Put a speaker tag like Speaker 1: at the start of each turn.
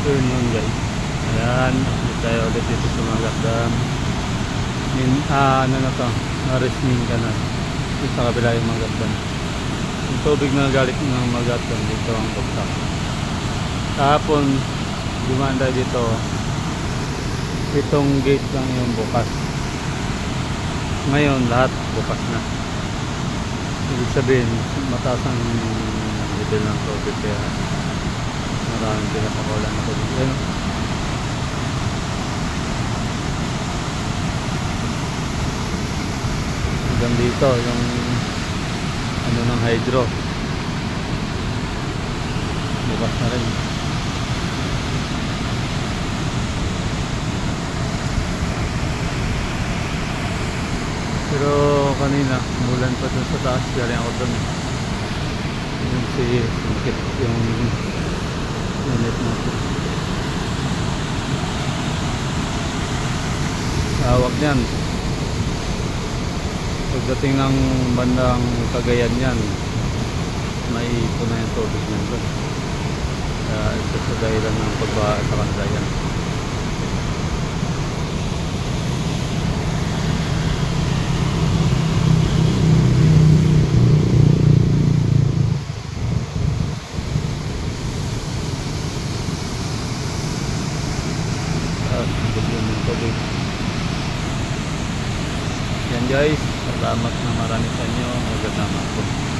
Speaker 1: afternoon guys. Ayan, update tayo ulit dito sa Magat Dam. Ano na to, Marismin ka na dito sa kabila yung Magat Dam. Yung tubig na galit ng Magat Dam dito ang buktak. Kahapon dumaan tayo dito, itong gate lang yung bukas. Ngayon lahat bukas na. Ibig sabihin mataas ang level ng tubig, kaya maraming pinapakulan na tubig. Ayun, hanggang dito yung ano ng hydro bukas na rin. Pero kanina umulan pa dun sa taas, galing ako dun yung sungkit yung unit natin. Tawag niyan pagdating ng bandang Cagayan yan, may ipon na yung tubig yan doon. Ito sa dahilan ng pagbaha sa Cagayan. Yan guys, salamat na marami sa inyo. Magandang hapon.